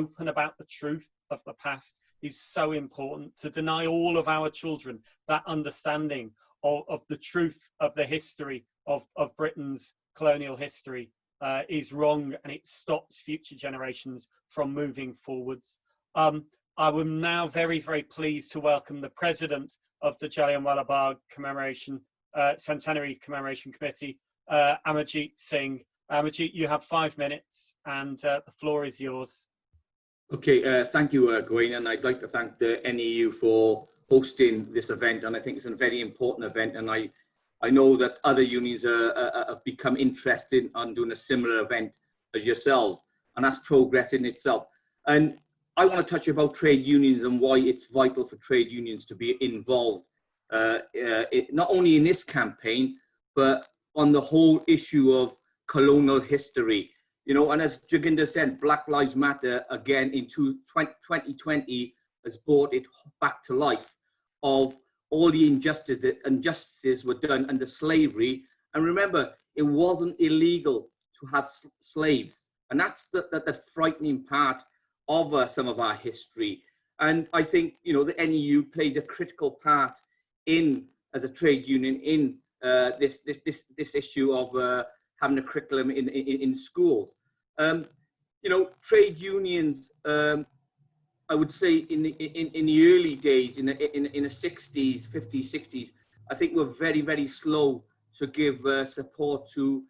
open about the truth of the past is so important. To deny all of our children that understanding of the truth of the history of Britain's colonial history is wrong, and it stops future generations from moving forwards. I am now very, very pleased to welcome the President of the Jallianwala Bagh Centenary Commemoration Committee, Amarjite Singh. Amarjite, you have 5 minutes, and the floor is yours. Okay, thank you, Gawain, and I'd like to thank the NEU for hosting this event, and I think it's a very important event, and I know that other unions have become interested in doing a similar event as yourselves, and that's progress in itself. And I want to touch about trade unions and why it's vital for trade unions to be involved, not only in this campaign, but on the whole issue of colonial history. You know, and as Jaginder said, Black Lives Matter again in 2020 has brought it back to life, of all the injustices were done under slavery. And remember, it wasn't illegal to have slaves. And that's the frightening part of some of our history. And I think, you know, the NEU plays a critical part in, as a trade union, in this issue of having a curriculum in schools. You know, trade unions, I would say in the early days, in the 60s, 50s, 60s, I think we're very, very slow to give support to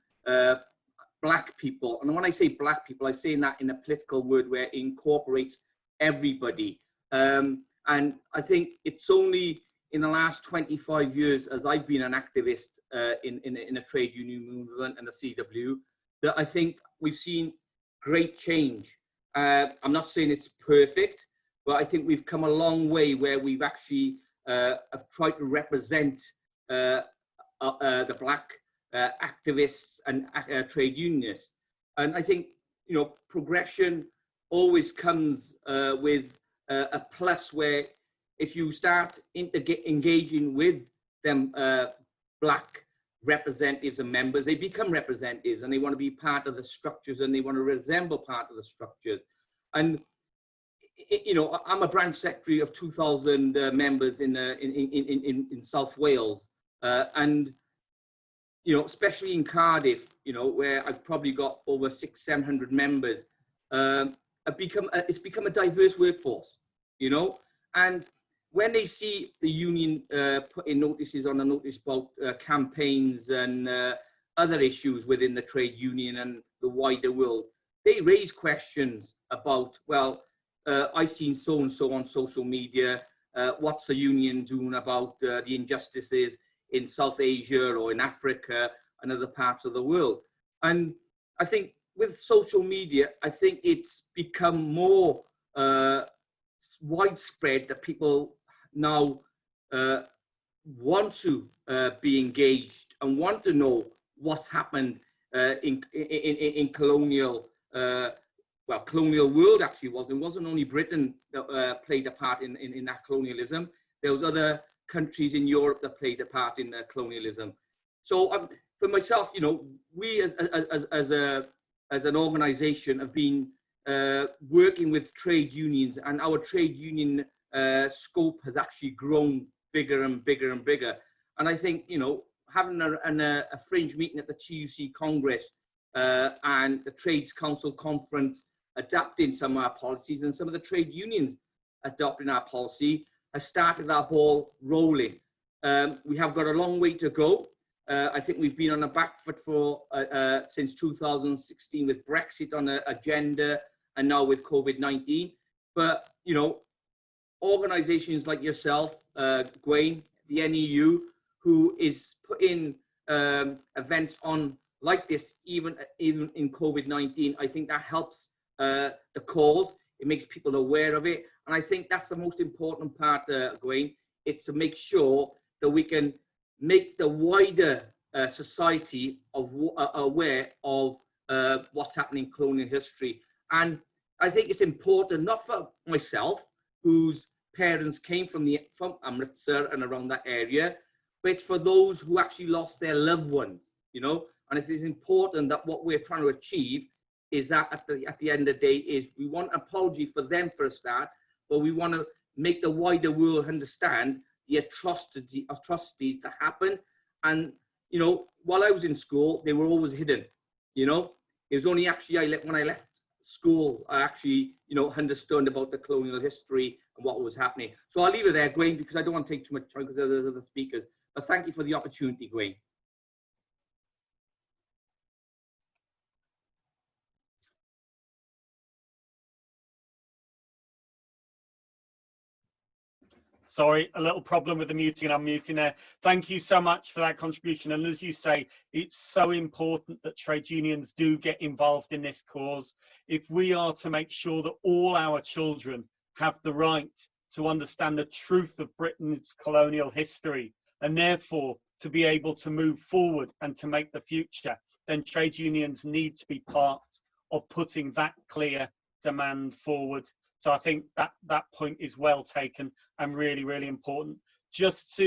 Black people. And when I say Black people, I say that in a political word where it incorporates everybody. And I think it's only in the last 25 years, as I've been an activist in a trade union movement and the CW, that I think we've seen great change. I'm not saying it's perfect, but I think we've come a long way where we've actually have tried to represent the Black activists and trade unionists. And I think, you know, progression always comes with a plus, where if you start engaging with them Black representatives and members, they become representatives and they want to be part of the structures and they want to resemble part of the structures. And you know, I'm a branch secretary of 2,000 members in South Wales, and you know, especially in Cardiff, you know, where I've probably got over 600-700 members, it's become a diverse workforce, you know. And when they see the union putting notices on the notice board, campaigns and other issues within the trade union and the wider world, they raise questions about, well, I've seen so-and-so on social media, what's the union doing about the injustices in South Asia or in Africa and other parts of the world? And I think with social media, I think it's become more widespread that people now want to be engaged and want to know what's happened in colonial, well, colonial world actually was. It wasn't only Britain that played a part in that colonialism. There was other countries in Europe that played a part in colonialism. So for myself, you know, we as an organization have been working with trade unions, and our trade union scope has actually grown bigger and bigger and bigger. And I think, you know, having a fringe meeting at the TUC Congress and the Trades Council Conference adapting some of our policies, and some of the trade unions adopting our policy, has started our ball rolling. We have got a long way to go. I think we've been on the back foot for since 2016 with Brexit on the agenda, and now with COVID-19. But, you know, organizations like yourself, Gawain, the NEU, who is putting events on like this, even in COVID-19, I think that helps the cause. It makes people aware of it. And I think that's the most important part, Gawain. It's to make sure that we can make the wider society aware of what's happening in colonial history. And I think it's important, not for myself, whose parents came from Amritsar and around that area, but it's for those who actually lost their loved ones, you know. And it is important that what we're trying to achieve is that at the end of the day is we want an apology for them for a start, but we want to make the wider world understand the atrocities that happen. And, you know, while I was in school, they were always hidden, you know. It was only actually when I left school, I actually, you know, understood about the colonial history and what was happening. So I'll leave it there, Gwaine, because I don't want to take too much time because there's other speakers. But thank you for the opportunity, Gwaine. Sorry, a little problem with the muting and unmuting there. Thank you so much for that contribution. And as you say, it's so important that trade unions do get involved in this cause. If we are to make sure that all our children have the right to understand the truth of Britain's colonial history, and therefore to be able to move forward and to make the future, then trade unions need to be part of putting that clear demand forward. So I think that point is well taken and really, really important. Just to